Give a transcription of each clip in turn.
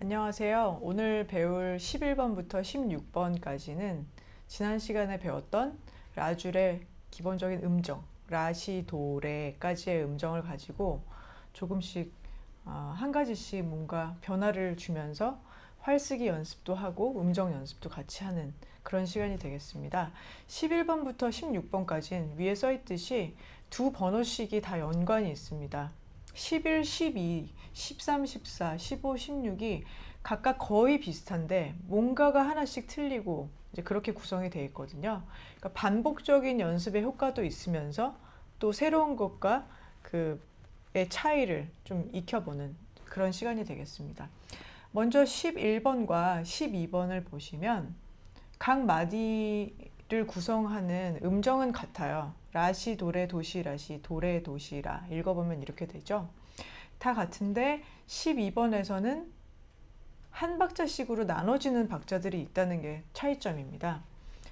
안녕하세요. 오늘 배울 11번부터 16번까지는 지난 시간에 배웠던 라줄의 기본적인 음정, 라시, 도, 레까지의 음정을 가지고 조금씩 한 가지씩 뭔가 변화를 주면서 활쓰기 연습도 하고 음정 연습도 같이 하는 그런 시간이 되겠습니다. 11번부터 16번까지는 위에 써 있듯이 두 번호씩이 다 연관이 있습니다. 11, 12, 13, 14, 15, 16이 각각 거의 비슷한데 뭔가가 하나씩 틀리고 이제 그렇게 구성이 되어 있거든요. 그러니까 반복적인 연습의 효과도 있으면서 또 새로운 것과 그의 차이를 좀 익혀보는 그런 시간이 되겠습니다. 먼저 11번과 12번을 보시면 각 마디를 구성하는 음정은 같아요. 라시, 도레, 도시, 라시, 도레, 도시, 라 읽어보면 이렇게 되죠. 다 같은데 12번에서는 한 박자씩으로 나눠지는 박자들이 있다는 게 차이점입니다.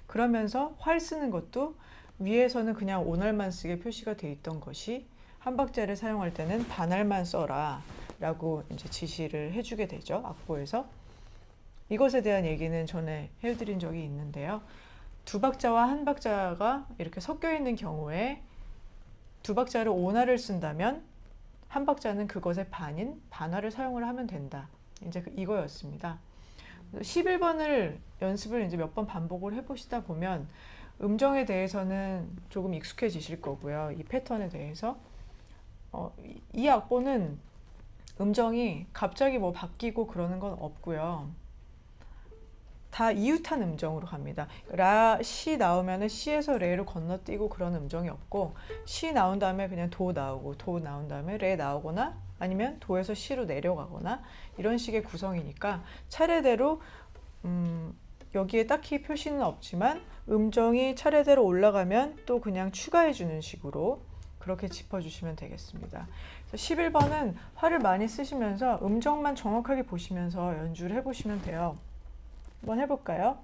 그러면서 활 쓰는 것도 위에서는 그냥 온알만 쓰게 표시가 되어 있던 것이 한 박자를 사용할 때는 반알만 써라 라고 이제 지시를 해주게 되죠. 악보에서. 이것에 대한 얘기는 전에 해드린 적이 있는데요. 두 박자와 한 박자가 이렇게 섞여 있는 경우에 두 박자를 온화를 쓴다면 한 박자는 그것의 반인 반화를 사용을 하면 된다. 이제 이거였습니다. 11번을 연습을 이제 몇 번 반복을 해보시다 보면 음정에 대해서는 조금 익숙해지실 거고요. 이 패턴에 대해서. 이 악보는 음정이 갑자기 뭐 바뀌고 그러는 건 없고요. 다 이웃한 음정으로 갑니다. 라, 시 나오면은 시에서 레로 건너뛰고 그런 음정이 없고, 시 나온 다음에 그냥 도 나오고, 도 나온 다음에 레 나오거나 아니면 도에서 시로 내려가거나 이런 식의 구성이니까 차례대로 여기에 딱히 표시는 없지만 음정이 차례대로 올라가면 또 그냥 추가해 주는 식으로 그렇게 짚어주시면 되겠습니다. 11번은 활을 많이 쓰시면서 음정만 정확하게 보시면서 연주를 해보시면 돼요. 한번 해볼까요?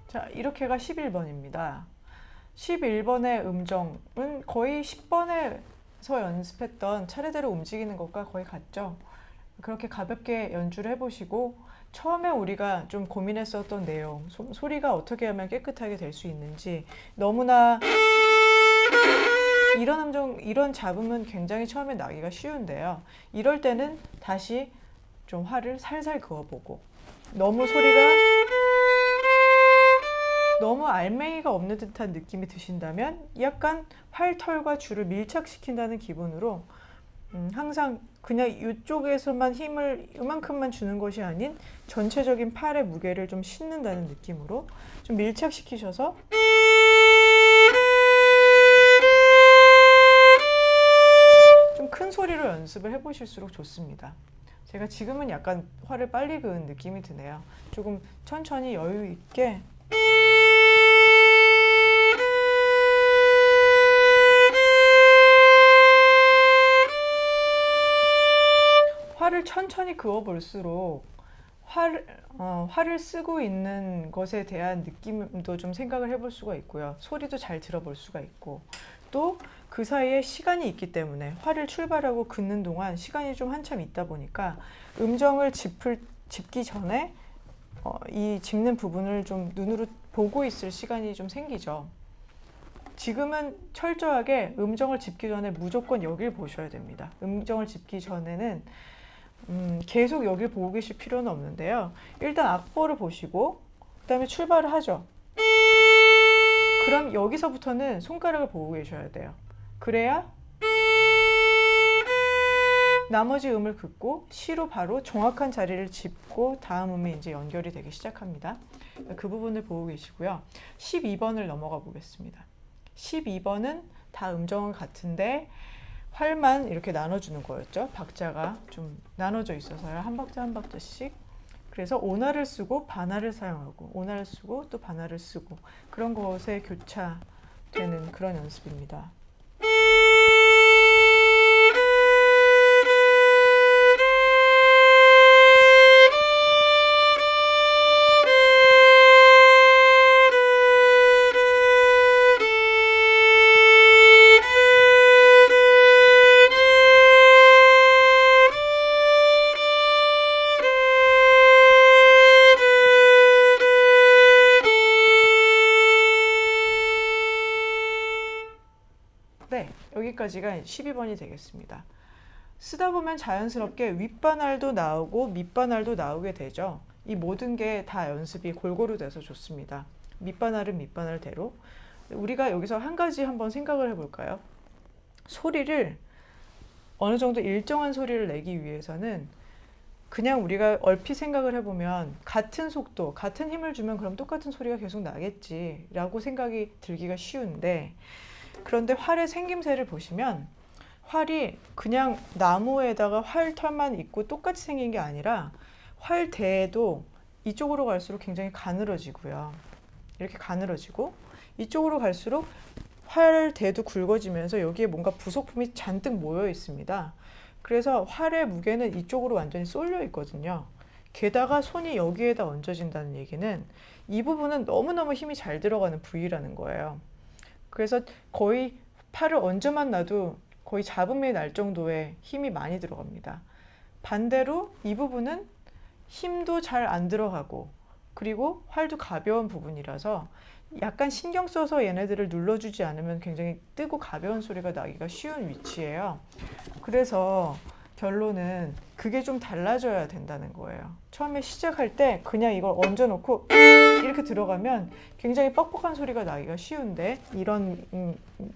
자, 이렇게가 11번입니다. 11번의 음정은 거의 10번에서 연습했던 차례대로 움직이는 것과 거의 같죠. 그렇게 가볍게 연주를 해보시고 처음에 우리가 좀 고민했었던 내용, 소리가 어떻게 하면 깨끗하게 될 수 있는지, 너무나 이런 음정, 이런 잡음은 굉장히 처음에 나기가 쉬운데요. 이럴 때는 다시 좀 활을 살살 그어보고, 너무 알맹이가 없는 듯한 느낌이 드신다면 약간 활털과 줄을 밀착시킨다는 기분으로 항상 그냥 이쪽에서만 힘을 이만큼만 주는 것이 아닌 전체적인 팔의 무게를 좀 싣는다는 느낌으로 좀 밀착시키셔서 좀 큰 소리로 연습을 해보실수록 좋습니다. 제가 지금은 약간 활을 빨리 그은 느낌이 드네요. 조금 천천히 여유 있게 활을 천천히 그어 볼수록 활을 쓰고 있는 것에 대한 느낌도 좀 생각을 해볼 수가 있고요. 소리도 잘 들어볼 수가 있고, 또 그 사이에 시간이 있기 때문에 활을 출발하고 긋는 동안 시간이 좀 한참 있다 보니까 음정을 짚기 전에 이 짚는 부분을 좀 눈으로 보고 있을 시간이 좀 생기죠. 지금은 철저하게 음정을 짚기 전에 무조건 여길 보셔야 됩니다. 음정을 짚기 전에는 계속 여길 보고 계실 필요는 없는데요. 일단 악보를 보시고 그 다음에 출발을 하죠. 그럼 여기서부터는 손가락을 보고 계셔야 돼요. 그래야 나머지 음을 긋고 시로 바로 정확한 자리를 짚고 다음 음이 이제 연결이 되기 시작합니다. 그 부분을 보고 계시고요. 12번을 넘어가 보겠습니다. 12번은 다 음정은 같은데 활만 이렇게 나눠주는 거였죠. 박자가 좀 나눠져 있어서요. 한 박자 한 박자씩. 그래서 오날을 쓰고 반할을 사용하고 오날을 쓰고 또 반할을 쓰고 그런 것에 교차되는 그런 연습입니다. 네, 여기까지가 12번이 되겠습니다. 쓰다 보면 자연스럽게 윗반할도 나오고 밑반할도 나오게 되죠. 이 모든 게 다 연습이 골고루 돼서 좋습니다. 밑반할은 밑반할대로. 우리가 여기서 한 가지 한번 생각을 해볼까요? 소리를 어느 정도 일정한 소리를 내기 위해서는 그냥 우리가 얼핏 생각을 해보면 같은 속도, 같은 힘을 주면 그럼 똑같은 소리가 계속 나겠지 라고 생각이 들기가 쉬운데, 그런데 활의 생김새를 보시면 활이 그냥 나무에다가 활털만 있고 똑같이 생긴 게 아니라 활대도 이쪽으로 갈수록 굉장히 가늘어지고요. 이렇게 가늘어지고 이쪽으로 갈수록 활대도 굵어지면서 여기에 뭔가 부속품이 잔뜩 모여 있습니다. 그래서 활의 무게는 이쪽으로 완전히 쏠려 있거든요. 게다가 손이 여기에다 얹어진다는 얘기는 이 부분은 너무너무 힘이 잘 들어가는 부위라는 거예요. 그래서 거의 팔을 얹어만 놔도 거의 잡음이 날 정도의 힘이 많이 들어갑니다. 반대로 이 부분은 힘도 잘 안 들어가고 그리고 활도 가벼운 부분이라서 약간 신경 써서 얘네들을 눌러주지 않으면 굉장히 뜨고 가벼운 소리가 나기가 쉬운 위치예요. 그래서 결론은 그게 좀 달라져야 된다는 거예요. 처음에 시작할 때 그냥 이걸 얹어놓고 이렇게 들어가면 굉장히 뻑뻑한 소리가 나기가 쉬운데 이런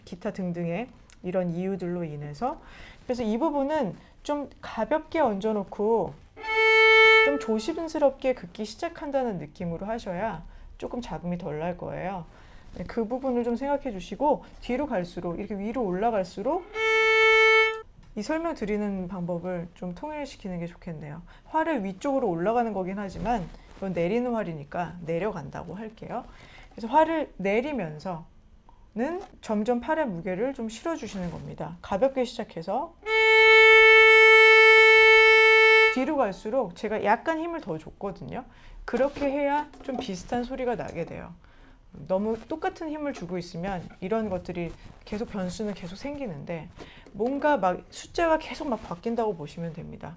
기타 등등의 이런 이유들로 인해서, 그래서 이 부분은 좀 가볍게 얹어놓고 좀 조심스럽게 긋기 시작한다는 느낌으로 하셔야 조금 잡음이 덜 날 거예요. 그 부분을 좀 생각해 주시고 뒤로 갈수록 이렇게 위로 올라갈수록 이 설명 드리는 방법을 좀 통일시키는 게 좋겠네요. 활을 위쪽으로 올라가는 거긴 하지만 이건 내리는 활이니까 내려간다고 할게요. 그래서 활을 내리면서는 점점 팔의 무게를 좀 실어주시는 겁니다. 가볍게 시작해서 뒤로 갈수록 제가 약간 힘을 더 줬거든요. 그렇게 해야 좀 비슷한 소리가 나게 돼요. 너무 똑같은 힘을 주고 있으면 이런 것들이 계속 변수는 계속 생기는데 뭔가 막 숫자가 계속 막 바뀐다고 보시면 됩니다.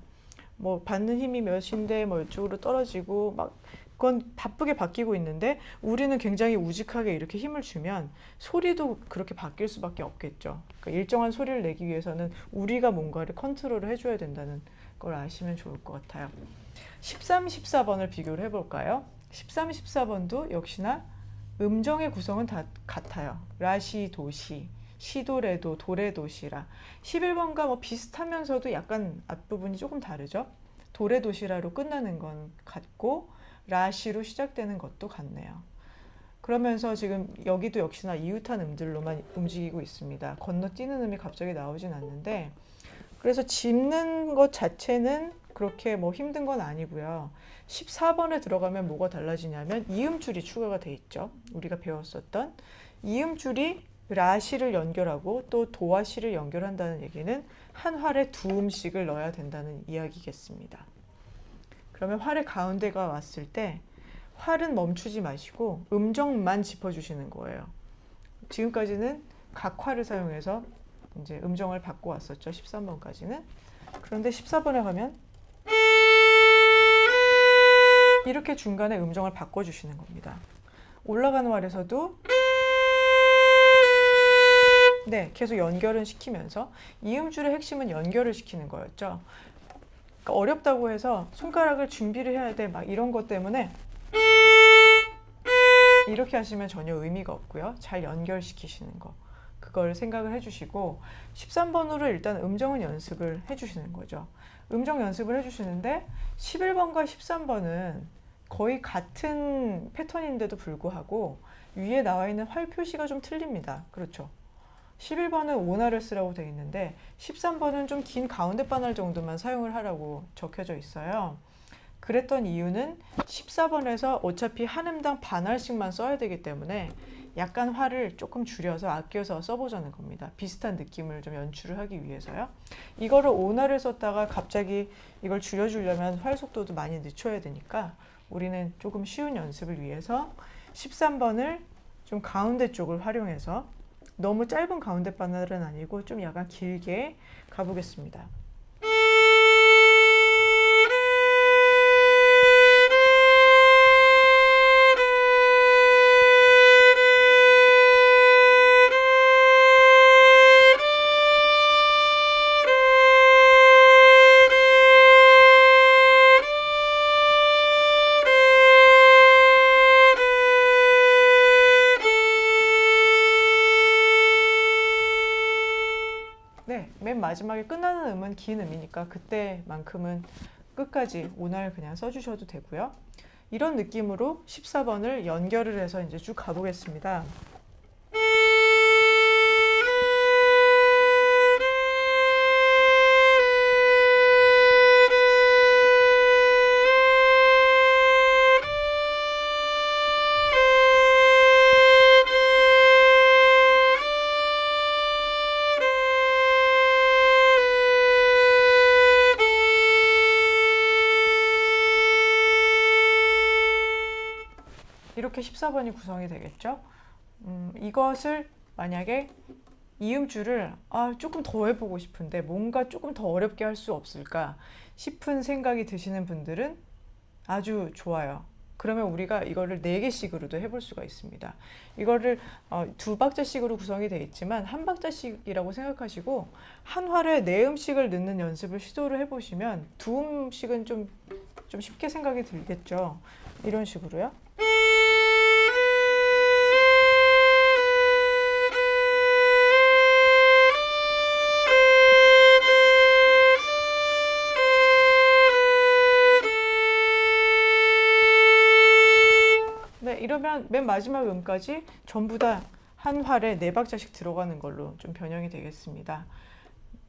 뭐 받는 힘이 몇인데 뭐 이쪽으로 떨어지고 막 그건 바쁘게 바뀌고 있는데 우리는 굉장히 우직하게 이렇게 힘을 주면 소리도 그렇게 바뀔 수밖에 없겠죠. 그러니까 일정한 소리를 내기 위해서는 우리가 뭔가를 컨트롤을 해줘야 된다는 걸 아시면 좋을 것 같아요. 13, 14번을 비교를 해볼까요? 13, 14번도 역시나 음정의 구성은 다 같아요. 라시, 도시, 시도, 레도, 도레도, 시라. 11번과 뭐 비슷하면서도 약간 앞부분이 조금 다르죠. 도레, 도시라로 끝나는 건 같고 라시로 시작되는 것도 같네요. 그러면서 지금 여기도 역시나 이웃한 음들로만 움직이고 있습니다. 건너뛰는 음이 갑자기 나오진 않는데, 그래서 짚는 것 자체는 그렇게 뭐 힘든 건 아니고요. 14번에 들어가면 뭐가 달라지냐면 이음줄이 추가가 돼 있죠. 우리가 배웠었던 이음줄이 라시를 연결하고 또 도와 시를 연결한다는 얘기는 한 활에 두 음씩을 넣어야 된다는 이야기겠습니다. 그러면 활의 가운데가 왔을 때 활은 멈추지 마시고 음정만 짚어주시는 거예요. 지금까지는 각 활을 사용해서 이제 음정을 받고 왔었죠. 13번까지는. 그런데 14번에 가면 이렇게 중간에 음정을 바꿔주시는 겁니다. 올라가는 활에서도 네, 계속 연결은 시키면서 이음줄의 핵심은 연결을 시키는 거였죠. 그러니까 어렵다고 해서 손가락을 준비를 해야 돼 막 이런 것 때문에 이렇게 하시면 전혀 의미가 없고요. 잘 연결시키시는 거. 그걸 생각을 해주시고 13번으로 일단 음정은 연습을 해주시는 거죠. 음정 연습을 해주시는데 11번과 13번은 거의 같은 패턴인데도 불구하고 위에 나와 있는 활 표시가 좀 틀립니다. 그렇죠. 11번은 오나를 쓰라고 되어 있는데 13번은 좀 긴 가운데 바늘 정도만 사용을 하라고 적혀져 있어요. 그랬던 이유는 14번에서 어차피 한 음당 반알씩만 써야 되기 때문에 약간 활을 조금 줄여서 아껴서 써보자는 겁니다. 비슷한 느낌을 좀 연출을 하기 위해서요. 이거를 오나를 썼다가 갑자기 이걸 줄여주려면 활 속도도 많이 늦춰야 되니까 우리는 조금 쉬운 연습을 위해서 13번을 좀 가운데 쪽을 활용해서 너무 짧은 가운데 바늘은 아니고 좀 약간 길게 가보겠습니다. 네, 맨 마지막에 끝나는 음은 긴 음이니까 그때만큼은 끝까지 오날 그냥 써주셔도 되고요. 이런 느낌으로 14번을 연결을 해서 이제 쭉 가보겠습니다. 이렇게 14번이 구성이 되겠죠. 이것을 만약에 이음줄을 조금 더 해보고 싶은데 뭔가 조금 더 어렵게 할 수 없을까 싶은 생각이 드시는 분들은 아주 좋아요. 그러면 우리가 이거를 4개씩으로도 해볼 수가 있습니다. 이거를 2박자씩으로 구성이 되어 있지만 한 박자씩이라고 생각하시고 한 활에 4음씩을 넣는 연습을 시도를 해보시면 2음씩은 좀 쉽게 생각이 들겠죠. 이런 식으로요. 이러면 맨 마지막 음까지 전부 다 한 활에 4박자씩 들어가는 걸로 좀 변형이 되겠습니다.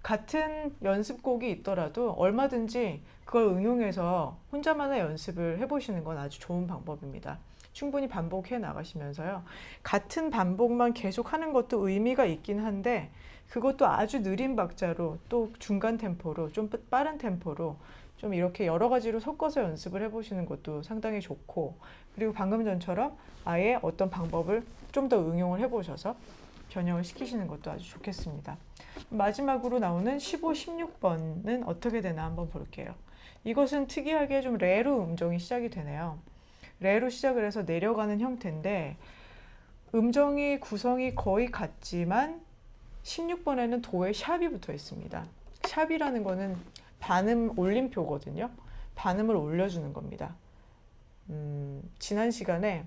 같은 연습곡이 있더라도 얼마든지 그걸 응용해서 혼자만의 연습을 해보시는 건 아주 좋은 방법입니다. 충분히 반복해 나가시면서요. 같은 반복만 계속 하는 것도 의미가 있긴 한데 그것도 아주 느린 박자로 또 중간 템포로 좀 빠른 템포로 좀 이렇게 여러 가지로 섞어서 연습을 해보시는 것도 상당히 좋고 그리고 방금 전처럼 아예 어떤 방법을 좀 더 응용을 해보셔서 변형을 시키시는 것도 아주 좋겠습니다. 마지막으로 나오는 15, 16번은 어떻게 되나 한번 볼게요. 이것은 특이하게 좀 레로 음정이 시작이 되네요. 레로 시작을 해서 내려가는 형태인데 음정이 구성이 거의 같지만 16번에는 도에 샵이 붙어 있습니다. 샵이라는 거는 반음 올림표거든요. 반음을 올려주는 겁니다. 지난 시간에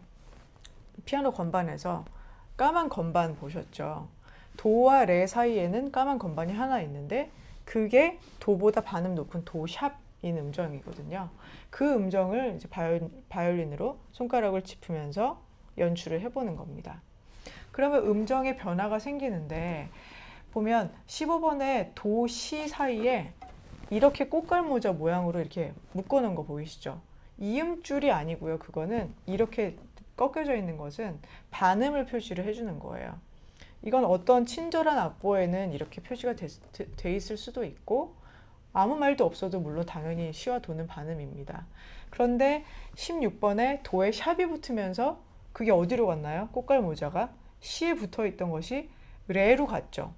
피아노 건반에서 까만 건반 보셨죠? 도와 레 사이에는 까만 건반이 하나 있는데 그게 도보다 반음 높은 도 샵인 음정이거든요. 그 음정을 이제 바이올린으로 손가락을 짚으면서 연출을 해보는 겁니다. 그러면 음정의 변화가 생기는데 보면 15번의 도, 시 사이에 이렇게 꽃갈모자 모양으로 이렇게 묶어놓은 거 보이시죠? 이음줄이 아니고요. 그거는 이렇게 꺾여져 있는 것은 반음을 표시를 해주는 거예요. 이건 어떤 친절한 악보에는 이렇게 표시가 돼 있을 수도 있고 아무 말도 없어도 물론 당연히 시와 도는 반음입니다. 그런데 16번에 도에 샵이 붙으면서 그게 어디로 갔나요? 꽃갈모자가 시에 붙어 있던 것이 레로 갔죠.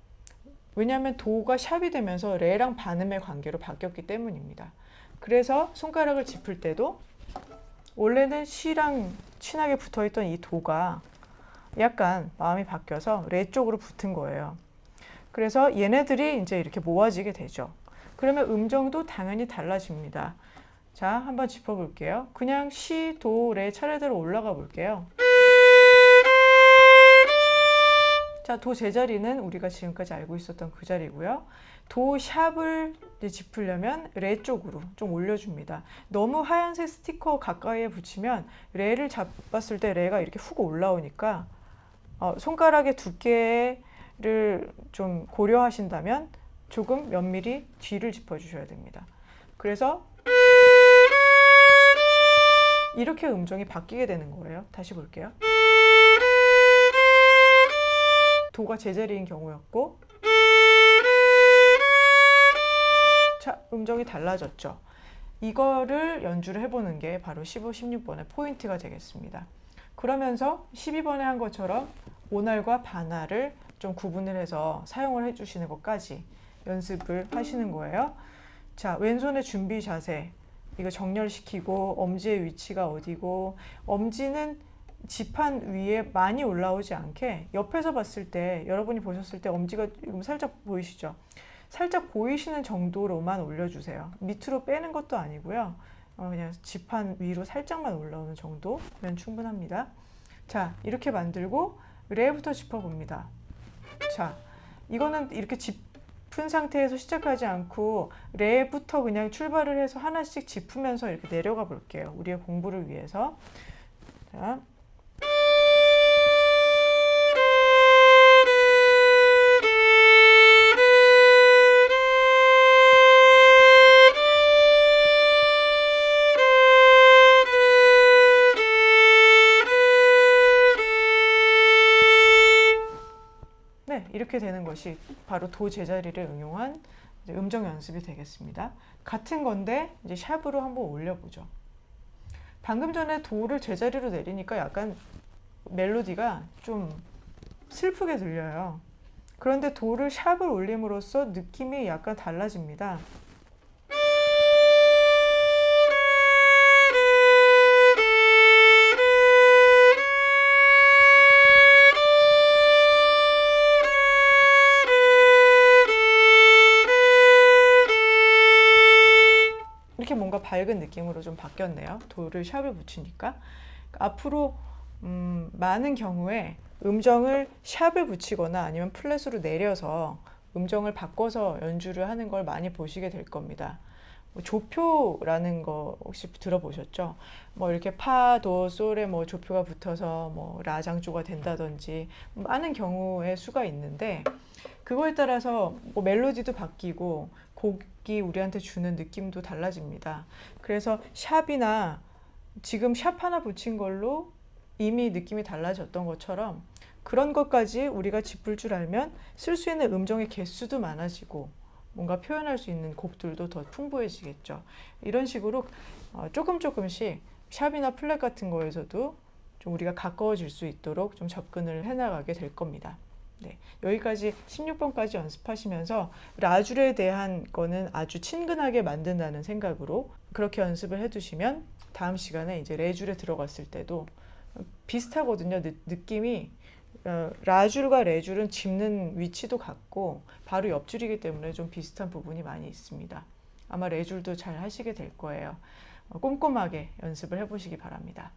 왜냐하면 도가 샵이 되면서 레랑 반음의 관계로 바뀌었기 때문입니다. 그래서 손가락을 짚을 때도 원래는 시랑 친하게 붙어있던 이 도가 약간 마음이 바뀌어서 레 쪽으로 붙은 거예요. 그래서 얘네들이 이제 이렇게 모아지게 되죠. 그러면 음정도 당연히 달라집니다. 자, 한번 짚어볼게요. 그냥 시, 도, 레 차례대로 올라가 볼게요. 자, 도 제자리는 우리가 지금까지 알고 있었던 그 자리고요. 도 샵을 짚으려면 레 쪽으로 좀 올려줍니다. 너무 하얀색 스티커 가까이에 붙이면 레를 잡았을 때 레가 이렇게 훅 올라오니까 손가락의 두께에 좀 고려하신다면 조금 면밀히 뒤를 짚어주셔야 됩니다. 그래서 이렇게 음정이 바뀌게 되는 거예요. 다시 볼게요. 도가 제자리인 경우였고, 자, 음정이 달라졌죠. 이거를 연주를 해보는 게 바로 15, 16번의 포인트가 되겠습니다. 그러면서 12번에 한 것처럼 오날과 반날을 좀 구분을 해서 사용을 해주시는 것까지 연습을 하시는 거예요. 자, 왼손의 준비 자세, 이거 정렬시키고 엄지의 위치가 어디고, 엄지는 지판 위에 많이 올라오지 않게 옆에서 봤을 때, 여러분이 보셨을 때 엄지가 지금 살짝 보이시죠? 살짝 보이시는 정도로만 올려주세요. 밑으로 빼는 것도 아니고요. 그냥 지판 위로 살짝만 올라오는 정도면 충분합니다. 자, 이렇게 만들고 레부터 짚어봅니다. 자, 이거는 이렇게 짚은 상태에서 시작하지 않고 레부터 그냥 출발을 해서 하나씩 짚으면서 이렇게 내려가 볼게요. 우리의 공부를 위해서. 자. 이렇게 되는 것이 바로 도 제자리를 응용한 음정 연습이 되겠습니다. 같은 건데 이제 샵으로 한번 올려보죠. 방금 전에 도를 제자리로 내리니까 약간 멜로디가 좀 슬프게 들려요. 그런데 도를 샵을 올림으로써 느낌이 약간 달라집니다. 이렇게 뭔가 밝은 느낌으로 좀 바뀌었네요. 도를 샵을 붙이니까. 앞으로 많은 경우에 음정을 샵을 붙이거나 아니면 플랫으로 내려서 음정을 바꿔서 연주를 하는 걸 많이 보시게 될 겁니다. 조표라는 거 혹시 들어보셨죠? 뭐 이렇게 파, 도, 솔에 뭐 조표가 붙어서 뭐 라장조가 된다든지 많은 경우의 수가 있는데, 그거에 따라서 뭐 멜로디도 바뀌고 곡이 우리한테 주는 느낌도 달라집니다. 그래서 샵이나 지금 샵 하나 붙인 걸로 이미 느낌이 달라졌던 것처럼 그런 것까지 우리가 짚을 줄 알면 쓸 수 있는 음정의 개수도 많아지고 뭔가 표현할 수 있는 곡들도 더 풍부해지겠죠. 이런 식으로 조금씩 샵이나 플랫 같은 거에서도 좀 우리가 가까워질 수 있도록 좀 접근을 해나가게 될 겁니다. 네, 여기까지 16번까지 연습하시면서 라줄에 대한 거는 아주 친근하게 만든다는 생각으로 그렇게 연습을 해두시면 다음 시간에 이제 레줄에 들어갔을 때도 비슷하거든요. 느낌이 라줄과 레줄은 짚는 위치도 같고 바로 옆줄이기 때문에 좀 비슷한 부분이 많이 있습니다. 아마 레줄도 잘 하시게 될 거예요. 꼼꼼하게 연습을 해보시기 바랍니다.